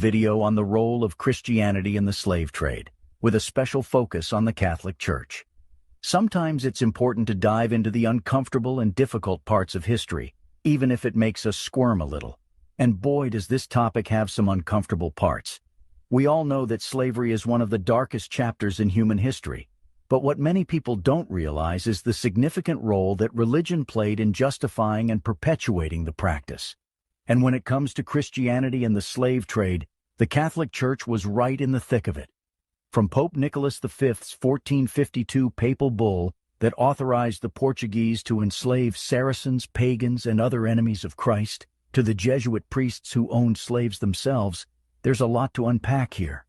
video on the role of Christianity in the slave trade, with a special focus on the Catholic Church. Sometimes it's important to dive into the uncomfortable and difficult parts of history, even if it makes us squirm a little. And boy, does this topic have some uncomfortable parts. We all know that slavery is one of the darkest chapters in human history, but what many people don't realize is the significant role that religion played in justifying and perpetuating the practice. And when it comes to Christianity and the slave trade, the Catholic Church was right in the thick of it. From Pope Nicholas V's 1452 papal bull that authorized the Portuguese to enslave Saracens, pagans, and other enemies of Christ, to the Jesuit priests who owned slaves themselves, there's a lot to unpack here.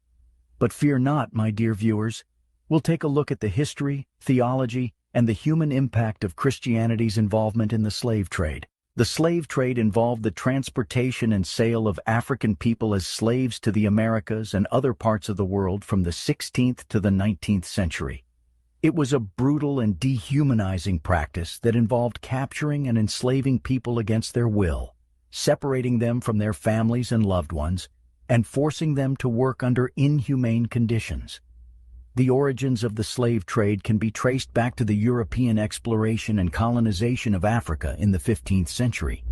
But fear not, my dear viewers. We'll take a look at the history, theology, and the human impact of Christianity's involvement in the slave trade. The slave trade involved the transportation and sale of African people as slaves to the Americas and other parts of the world from the 16th to the 19th century. It was a brutal and dehumanizing practice that involved capturing and enslaving people against their will, separating them from their families and loved ones, and forcing them to work under inhumane conditions. The origins of the slave trade can be traced back to the European exploration and colonization of Africa in the 15th century.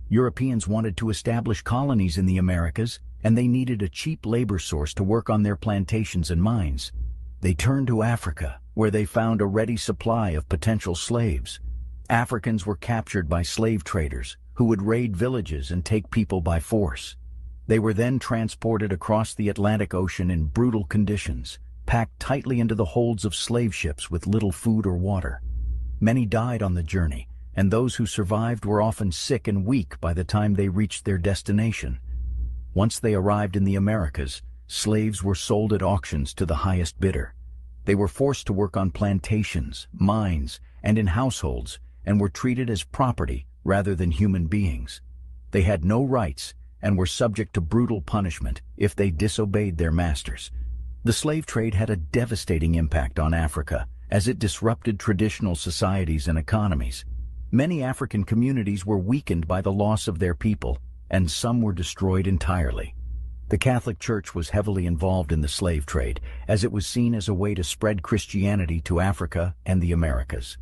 Europeans wanted to establish colonies in the Americas, and they needed a cheap labor source to work on their plantations and mines. They turned to Africa, where they found a ready supply of potential slaves. Africans were captured by slave traders, who would raid villages and take people by force. They were then transported across the Atlantic Ocean in brutal conditions, packed tightly into the holds of slave ships with little food or water. Many died on the journey, and those who survived were often sick and weak by the time they reached their destination. Once they arrived in the Americas, slaves were sold at auctions to the highest bidder. They were forced to work on plantations, mines, and in households, and were treated as property rather than human beings. They had no rights and were subject to brutal punishment if they disobeyed their masters. The slave trade had a devastating impact on Africa, as it disrupted traditional societies and economies. Many African communities were weakened by the loss of their people, and some were destroyed entirely. The Catholic Church was heavily involved in the slave trade, as it was seen as a way to spread Christianity to Africa and the Americas.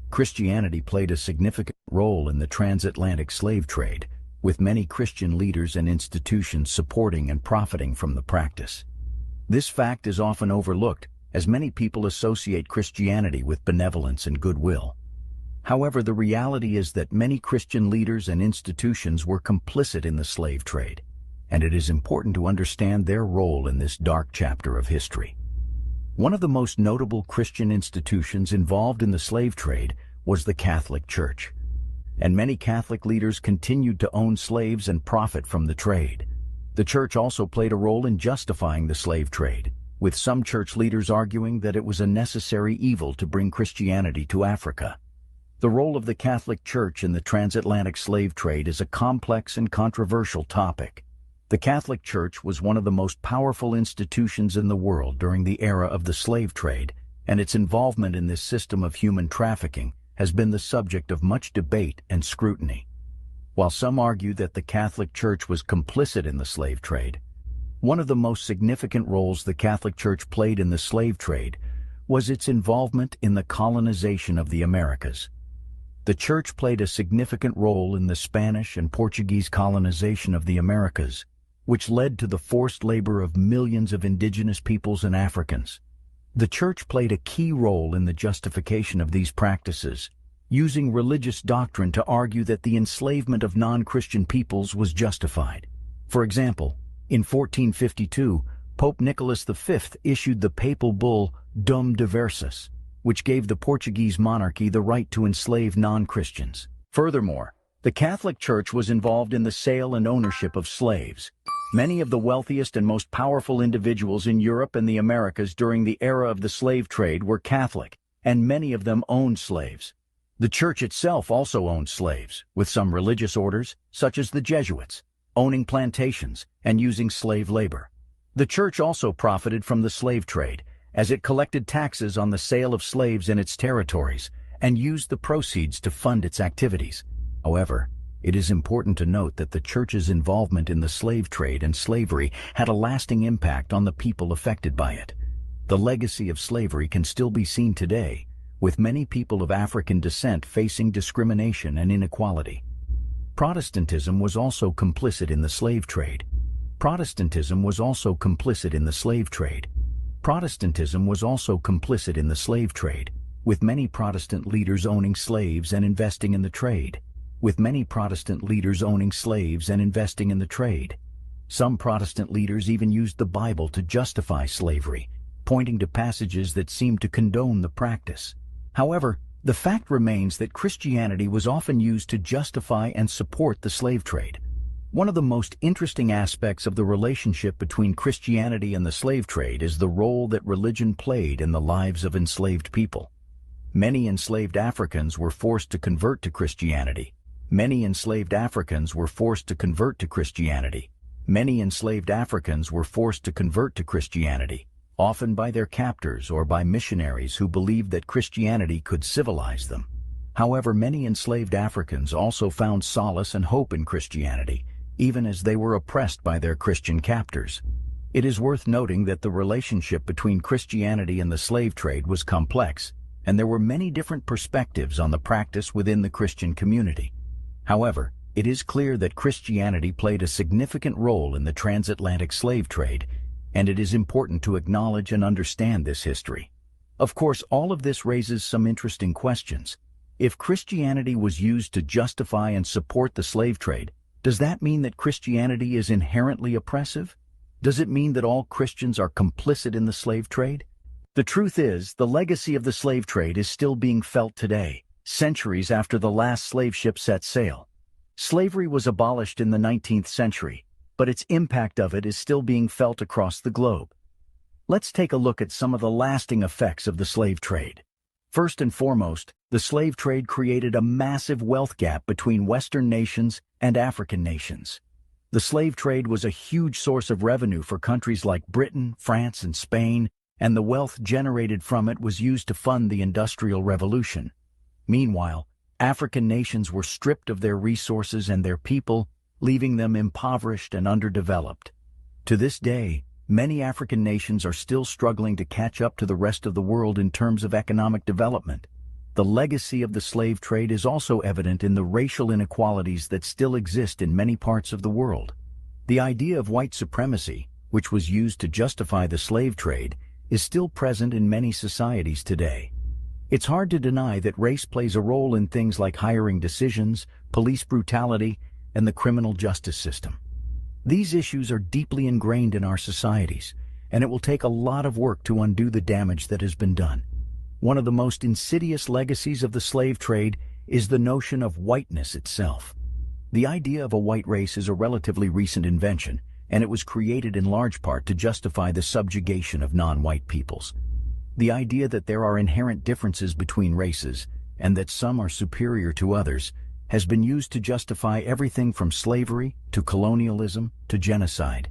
Christianity played a significant role in the transatlantic slave trade, with many Christian leaders and institutions supporting and profiting from the practice. This fact is often overlooked, as many people associate Christianity with benevolence and goodwill. However, the reality is that many Christian leaders and institutions were complicit in the slave trade, and it is important to understand their role in this dark chapter of history. One of the most notable Christian institutions involved in the slave trade was the Catholic Church, and many Catholic leaders continued to own slaves and profit from the trade. The Church also played a role in justifying the slave trade, with some church leaders arguing that it was a necessary evil to bring Christianity to Africa. The role of the Catholic Church in the transatlantic slave trade is a complex and controversial topic. The Catholic Church was one of the most powerful institutions in the world during the era of the slave trade, and its involvement in this system of human trafficking has been the subject of much debate and scrutiny. While some argue that the Catholic Church was complicit in the slave trade, one of the most significant roles the Catholic Church played in the slave trade was its involvement in the colonization of the Americas. The Church played a significant role in the Spanish and Portuguese colonization of the Americas, which led to the forced labor of millions of indigenous peoples and Africans. The Church played a key role in the justification of these practices, using religious doctrine to argue that the enslavement of non-Christian peoples was justified. For example, in 1452, Pope Nicholas V issued the papal bull Dum Diversas, which gave the Portuguese monarchy the right to enslave non-Christians. Furthermore, the Catholic Church was involved in the sale and ownership of slaves. Many of the wealthiest and most powerful individuals in Europe and the Americas during the era of the slave trade were Catholic, and many of them owned slaves. The Church itself also owned slaves, with some religious orders, such as the Jesuits, owning plantations and using slave labor. The Church also profited from the slave trade, as it collected taxes on the sale of slaves in its territories and used the proceeds to fund its activities. However, It is important to note that the Church's involvement in the slave trade and slavery had a lasting impact on the people affected by it. The legacy of slavery can still be seen today, with many people of African descent facing discrimination and inequality. Protestantism was also complicit in the slave trade. Protestantism was also complicit in the slave trade. Protestantism was also complicit in the slave trade, with many Protestant leaders owning slaves and investing in the trade. With many Protestant leaders owning slaves and investing in the trade. Some Protestant leaders even used the Bible to justify slavery, pointing to passages that seemed to condone the practice. However, the fact remains that Christianity was often used to justify and support the slave trade. One of the most interesting aspects of the relationship between Christianity and the slave trade is the role that religion played in the lives of enslaved people. Many enslaved Africans were forced to convert to Christianity. Many enslaved Africans were forced to convert to Christianity. Many enslaved Africans were forced to convert to Christianity, often by their captors or by missionaries who believed that Christianity could civilize them. However, many enslaved Africans also found solace and hope in Christianity, even as they were oppressed by their Christian captors. It is worth noting that the relationship between Christianity and the slave trade was complex, and there were many different perspectives on the practice within the Christian community. However, it is clear that Christianity played a significant role in the transatlantic slave trade, and it is important to acknowledge and understand this history. Of course, all of this raises some interesting questions. If Christianity was used to justify and support the slave trade, does that mean that Christianity is inherently oppressive? Does it mean that all Christians are complicit in the slave trade? The truth is, the legacy of the slave trade is still being felt today, centuries after the last slave ship set sail. Slavery was abolished in the 19th century, but its impact of it is still being felt across the globe. Let's take a look at some of the lasting effects of the slave trade. First and foremost, the slave trade created a massive wealth gap between Western nations and African nations. The slave trade was a huge source of revenue for countries like Britain, France, and Spain, and the wealth generated from it was used to fund the Industrial Revolution. Meanwhile, African nations were stripped of their resources and their people, leaving them impoverished and underdeveloped. To this day, many African nations are still struggling to catch up to the rest of the world in terms of economic development. The legacy of the slave trade is also evident in the racial inequalities that still exist in many parts of the world. The idea of white supremacy, which was used to justify the slave trade, is still present in many societies today. It's hard to deny that race plays a role in things like hiring decisions, police brutality, and the criminal justice system. These issues are deeply ingrained in our societies, and it will take a lot of work to undo the damage that has been done. One of the most insidious legacies of the slave trade is the notion of whiteness itself. The idea of a white race is a relatively recent invention, and it was created in large part to justify the subjugation of non-white peoples. The idea that there are inherent differences between races, and that some are superior to others, has been used to justify everything from slavery to colonialism to genocide.